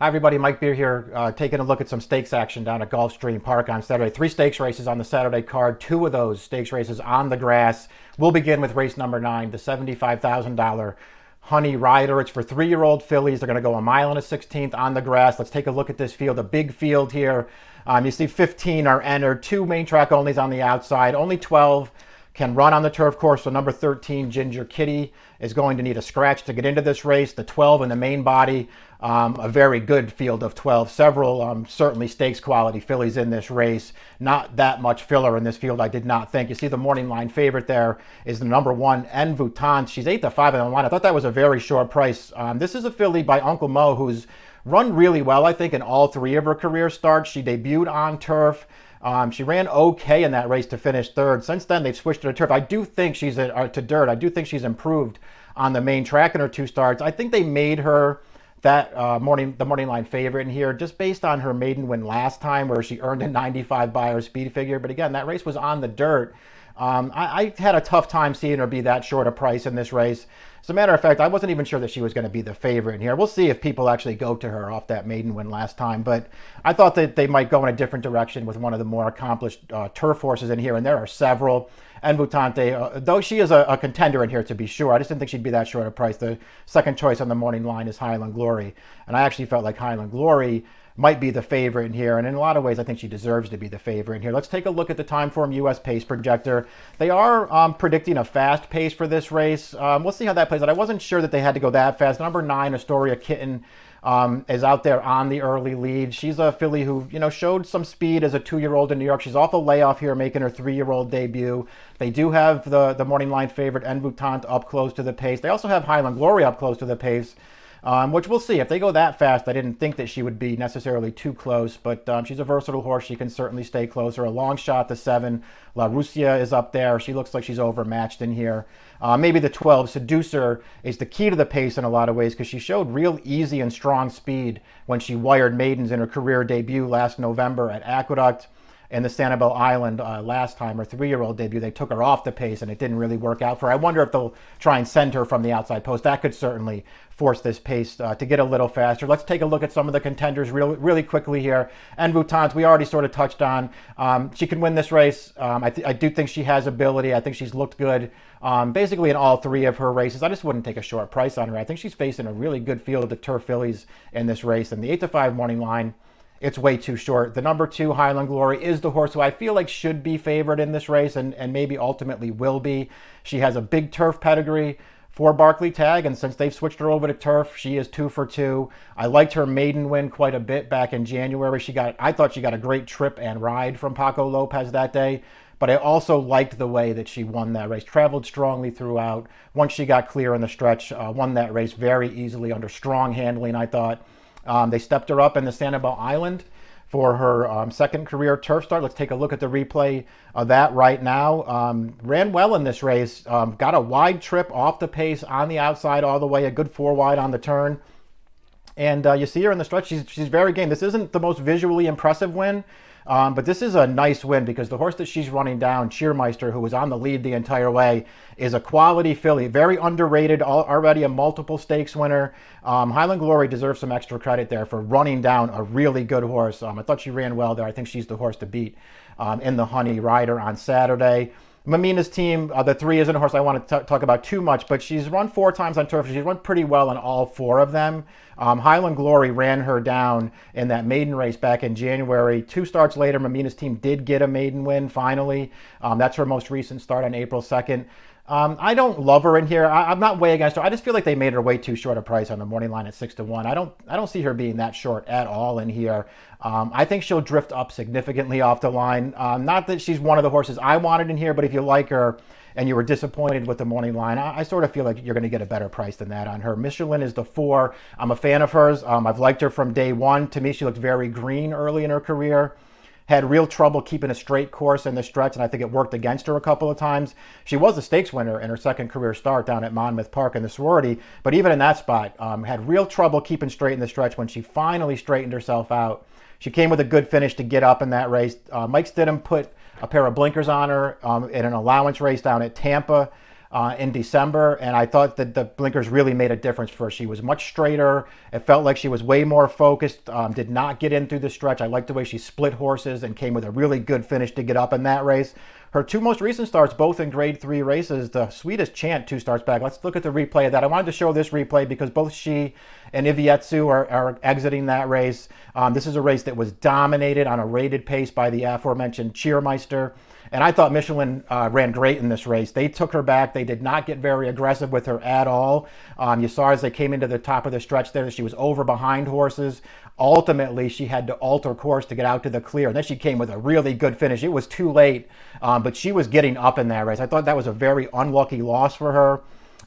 Hi everybody, Mike Beer here, taking a look at some stakes action down at Gulfstream Park on Saturday. 3 stakes races on the Saturday card, 2 of those stakes races on the grass. We'll begin with race number 9, the $75,000 Honey Ryder. It's for 3-year-old fillies. They're going to go 1 mile and a 16th on the grass. Let's take a look at this field, a big field here. You see 15 are entered, 2 main track onlys on the outside, only 12 can run on the turf course. So number 13, Ginger Kitty, is going to need a scratch to get into this race. The 12 in the main body, a very good field of 12. Several certainly stakes quality fillies in this race. Not that much filler in this field, I did not think. You see the morning line favorite there is the number 1, Envoutante. She's 8-5 on the line. I thought that was a very short price. This is a filly by Uncle Mo who's run really well, I think, in all 3 of her career starts. She debuted on turf. She ran okay in that race to finish 3rd. Since then, they've switched to turf. I do think she's to dirt. I do think she's improved on the main track in her 2 starts. I think they made her that the morning line favorite in here just based on her maiden win last time, where she earned a 95 by her speed figure. But again, that race was on the dirt. I had a tough time seeing her be that short a price in this race. As a matter of fact, I wasn't even sure that she was going to be the favorite in here. We'll see if people actually go to her off that maiden win last time. But I thought that they might go in a different direction with one of the more accomplished turf horses in here. And there are several. Envoutante, though she is a contender in here to be sure, I just didn't think she'd be that short a price. The second choice on the morning line is Highland Glory. And I actually felt like Highland Glory might be the favorite in here, and in a lot of ways I think she deserves to be the favorite in here. Let's take a look at the Timeform US pace projector. They are predicting a fast pace for this race. We'll see how that plays out. I wasn't sure that they had to go that fast. Number 9, Astoria Kitten, is out there on the early lead. She's a filly who, showed some speed as a 2-year-old in New York. She's off a layoff here, making her 3-year-old debut. They do have the morning line favorite Envoutante up close to the pace. They also have Highland Glory up close to the pace. Which we'll see. If they go that fast, I didn't think that she would be necessarily too close, but she's a versatile horse. She can certainly stay closer. A long shot, the 7, La Russia, is up there. She looks like she's overmatched in here. Maybe the 12, Seducer, is the key to the pace in a lot of ways because she showed real easy and strong speed when she wired maidens in her career debut last November at Aqueduct. In the Sanibel Island last time, her 3-year-old debut, they took her off the pace and it didn't really work out for her. I wonder if they'll try and send her from the outside post. That could certainly force this pace to get a little faster. Let's take a look at some of the contenders really quickly here. Envoutante, we already sort of touched on. She can win this race. I do think she has ability. I think she's looked good basically in all 3 of her races. I just wouldn't take a short price on her. I think she's facing a really good field of turf fillies in this race. And the 8-5 morning line, it's way too short. The number 2, Highland Glory, is the horse who I feel like should be favored in this race and maybe ultimately will be. She has a big turf pedigree for Barclay Tagg, and since they've switched her over to turf, she is 2 for 2. I liked her maiden win quite a bit back in January. I thought she got a great trip and ride from Paco Lopez that day, but I also liked the way that she won that race. Traveled strongly throughout. Once she got clear in the stretch, won that race very easily under strong handling, I thought. They stepped her up in the Sanibel Island for her second career turf start. Let's take a look at the replay of that right now. Ran well in this race. Got a wide trip off the pace on the outside all the way, a good 4 wide on the turn. And you see her in the stretch. She's very game. This isn't the most visually impressive win, but this is a nice win because the horse that she's running down, Cheermeister, who was on the lead the entire way, is a quality filly. Very underrated, already a multiple stakes winner. Highland Glory deserves some extra credit there for running down a really good horse. I thought she ran well there. I think she's the horse to beat in the Honey Ryder on Saturday. Mamina's team, the 3 isn't a horse I want to talk about too much, but she's run 4 times on turf. She's run pretty well in all 4 of them. Highland Glory ran her down in that maiden race back in January. 2 starts later, Mamina's team did get a maiden win finally. That's her most recent start on April 2nd. I don't love her in here. I'm not way against her. I just feel like they made her way too short a price on the morning line at 6-1. I don't see her being that short at all in here. I think she'll drift up significantly off the line. Not that she's one of the horses I wanted in here, but if you like her and you were disappointed with the morning line, I sort of feel like you're going to get a better price than that on her. Michelin is the 4. I'm a fan of hers. I've liked her from day one. To me, she looked very green early in her career. Had real trouble keeping a straight course in the stretch, and I think it worked against her a couple of times. She was a stakes winner in her second career start down at Monmouth Park in the sorority, but even in that spot, had real trouble keeping straight in the stretch. When she finally straightened herself out, she came with a good finish to get up in that race. Mike Stidham put a pair of blinkers on her in an allowance race down at Tampa. in December, and I thought that the blinkers really made a difference for her. She was much straighter. It felt like she was way more focused, did not get in through the stretch. I liked the way she split horses and came with a really good finish to get up in that race. Her two most recent starts, both in grade 3 races, the Swedish Chant 2 starts back. Let's look at the replay of that. I wanted to show this replay because both she and Ivietsu are exiting that race. This is a race that was dominated on a rated pace by the aforementioned Cheermeister. And I thought Michelin ran great in this race. They took her back. They did not get very aggressive with her at all. You saw as they came into the top of the stretch there that she was over behind horses. Ultimately, she had to alter course to get out to the clear. And then she came with a really good finish. It was too late, but she was getting up in that race. I thought that was a very unlucky loss for her.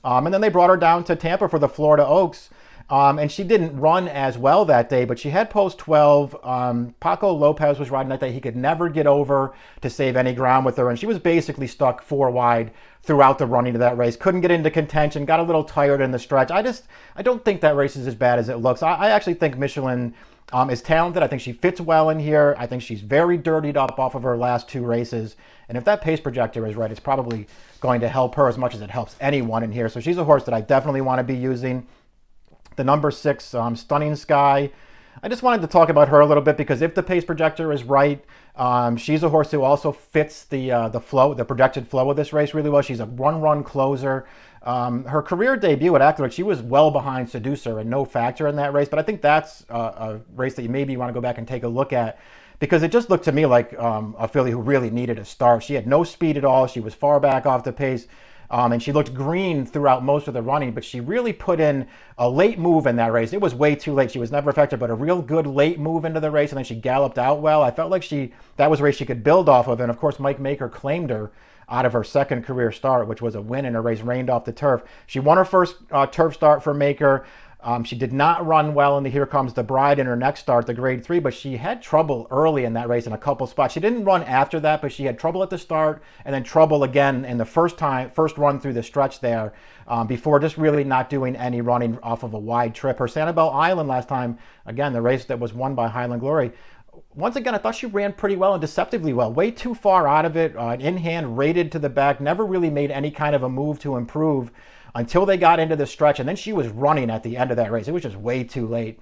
And then they brought her down to Tampa for the Florida Oaks. And she didn't run as well that day, but she had post 12. Paco Lopez was riding that day. He could never get over to save any ground with her, and she was basically stuck 4 wide throughout the running of that race. Couldn't get into contention, got a little tired in the stretch. I don't think that race is as bad as it looks. I actually think Michelin is talented. I think she fits well in here. I think she's very dirtied up off of her last 2 races. And if that pace projector is right, it's probably going to help her as much as it helps anyone in here. So she's a horse that I definitely want to be using. The number 6, Stunning Sky. I just wanted to talk about her a little bit because if the pace projector is right, she's a horse who also fits the flow, the projected flow of this race really well. She's a run closer. Her career debut at Acton, she was well behind Seducer and no factor in that race, but I think that's a race that you maybe want to go back and take a look at because it just looked to me like a filly who really needed a start. She had no speed at all. She was far back off the pace. And she looked green throughout most of the running, but she really put in a late move in that race. It was way too late. She was never effective, but a real good late move into the race, and then she galloped out well. I felt like that was a race she could build off of, and of course Mike Maker claimed her out of her second career start, which was a win in a race rained off the turf. She won her first turf start for Maker. She did not run well in the Here Comes the Bride in her next start, the grade 3, but she had trouble early in that race in a couple spots. She didn't run after that, but she had trouble at the start and then trouble again in the first run through the stretch there before just really not doing any running off of a wide trip. Her Sanibel Island last time, again, the race that was won by Highland Glory, once again, I thought she ran pretty well and deceptively well. Way too far out of it, in hand, rated to the back, never really made any kind of a move to improve until they got into the stretch, and then she was running at the end of that race. It was just way too late.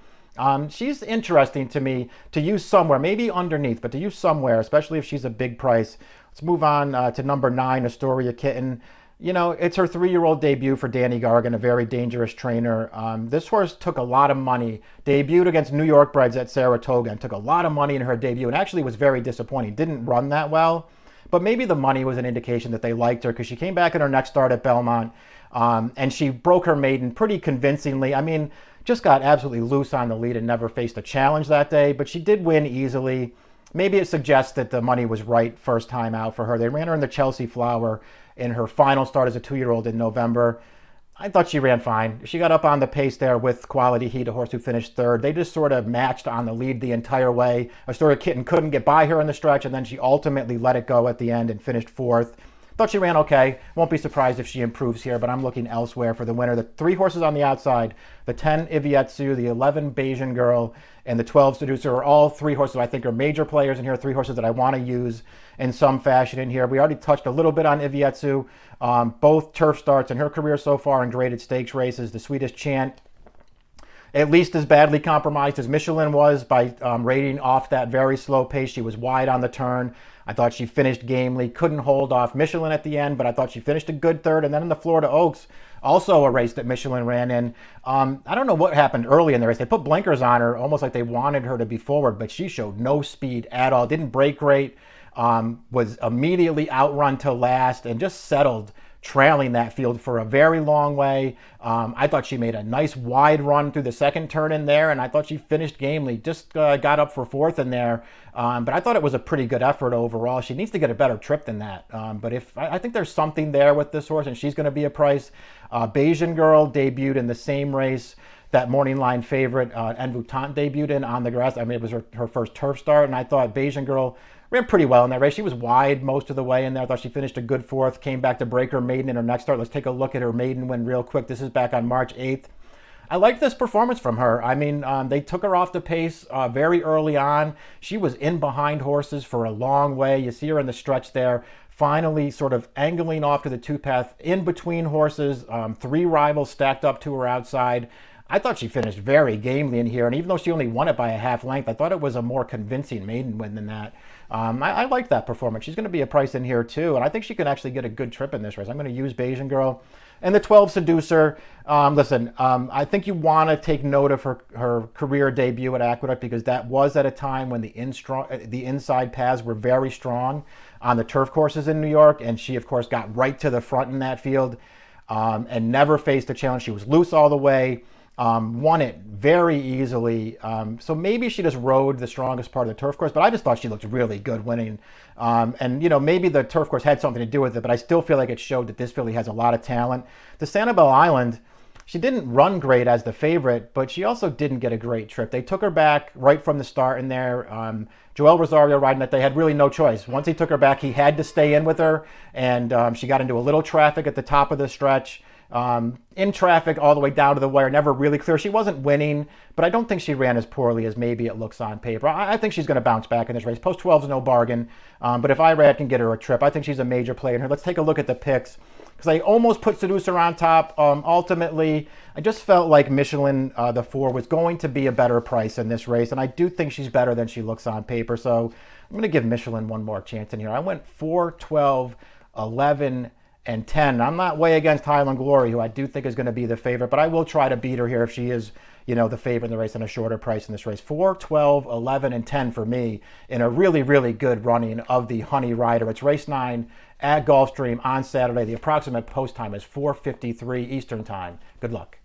She's interesting to me to use somewhere, maybe underneath, but to use somewhere, especially if she's a big price. Let's move on to number 9, Astoria Kitten. You know, it's her 3-year-old debut for Danny Gargan, a very dangerous trainer. This horse took a lot of money, debuted against New York breds at Saratoga, and took a lot of money in her debut, and actually was very disappointing. Didn't run that well, but maybe the money was an indication that they liked her because she came back in her next start at Belmont, and she broke her maiden pretty convincingly. I mean, just got absolutely loose on the lead and never faced a challenge that day, but she did win easily. Maybe it suggests that the money was right first time out for her. They ran her in the Chelsea Flower in her final start as a 2-year-old in November. I thought she ran fine. She got up on the pace there with Quality Heat, a horse who finished 3rd. They just sort of matched on the lead the entire way. Astoria Kitten couldn't get by her in the stretch, and then she ultimately let it go at the end and finished 4th. Thought she ran okay. Won't be surprised if she improves here, but I'm looking elsewhere for the winner. The 3 horses on the outside, the 10 Ivietsu, the 11 Bayesian Girl, and the 12 Seducer are all 3 horses I think are major players in here, 3 horses that I want to use in some fashion in here. We already touched a little bit on Ivietsu, both turf starts in her career so far in graded stakes races. The Swedish Chant, at least as badly compromised as Michelin was by rating off that very slow pace. She was wide on the turn. I thought she finished gamely, couldn't hold off Michelin at the end, but I thought she finished a good 3rd. And then in the Florida Oaks, also a race that Michelin ran in. I don't know what happened early in the race. They put blinkers on her, almost like they wanted her to be forward, but she showed no speed at all. Didn't break great, was immediately outrun to last, and just settled trailing that field for a very long way. I thought she made a nice wide run through the second turn in there, and I thought she finished gamely. Just got up for 4th in there, but I thought it was a pretty good effort overall. She needs to get a better trip than that, but I think there's something there with this horse, and she's going to be a price. Bayesian Girl debuted in the same race that morning line favorite Envutant debuted in on the grass. I mean, it was her first turf start, and I thought Bayesian Girl ran pretty well in that race. She was wide most of the way in there. I thought she finished a good 4th, came back to break her maiden in her next start. Let's take a look at her maiden win real quick. This is back on March 8th. I like this performance from her. I mean, they took her off the pace very early on. She was in behind horses for a long way. You see her in the stretch there, finally sort of angling off to the two-path in between horses. Three rivals stacked up to her outside. I thought she finished very gamely in here, and even though she only won it by a half length, I thought it was a more convincing maiden win than that. I like that performance. She's going to be a price in here too, and I think she can actually get a good trip in this race. I'm going to use Bayesian Girl. And the 12 Seducer, listen, I think you want to take note of her career debut at Aqueduct, because that was at a time when the inside paths were very strong on the turf courses in New York, and she, of course, got right to the front in that field and never faced a challenge. She was loose all the way. Won it very easily. So maybe she just rode the strongest part of the turf course, but I just thought she looked really good winning. And, you know, maybe the turf course had something to do with it, but I still feel like it showed that this filly has a lot of talent. The Sanibel Island, she didn't run great as the favorite, but she also didn't get a great trip. They took her back right from the start in there. Joel Rosario riding it, they had really no choice. Once he took her back, he had to stay in with her, and she got into a little traffic at the top of the stretch. In traffic all the way down to the wire, never really clear. She wasn't winning, but I don't think she ran as poorly as maybe it looks on paper. I think she's going to bounce back in this race. Post 12 is no bargain, but if Irad can get her a trip, I think she's a major player in here. Let's take a look at the picks, because I almost put Seducer on top. Ultimately, I just felt like Michelin, the 4, was going to be a better price in this race, and I do think she's better than she looks on paper, so I'm going to give Michelin one more chance in here. I went 4, 12, 11, and 10. I'm not way against Highland Glory, who I do think is going to be the favorite, but I will try to beat her here if she is, you know, the favorite in the race and a shorter price in this race. 4, 12, 11, and 10 for me in a really, really good running of the Honey Ryder. It's race 9 at Gulfstream on Saturday. The approximate post time is 4:53 Eastern time. Good luck.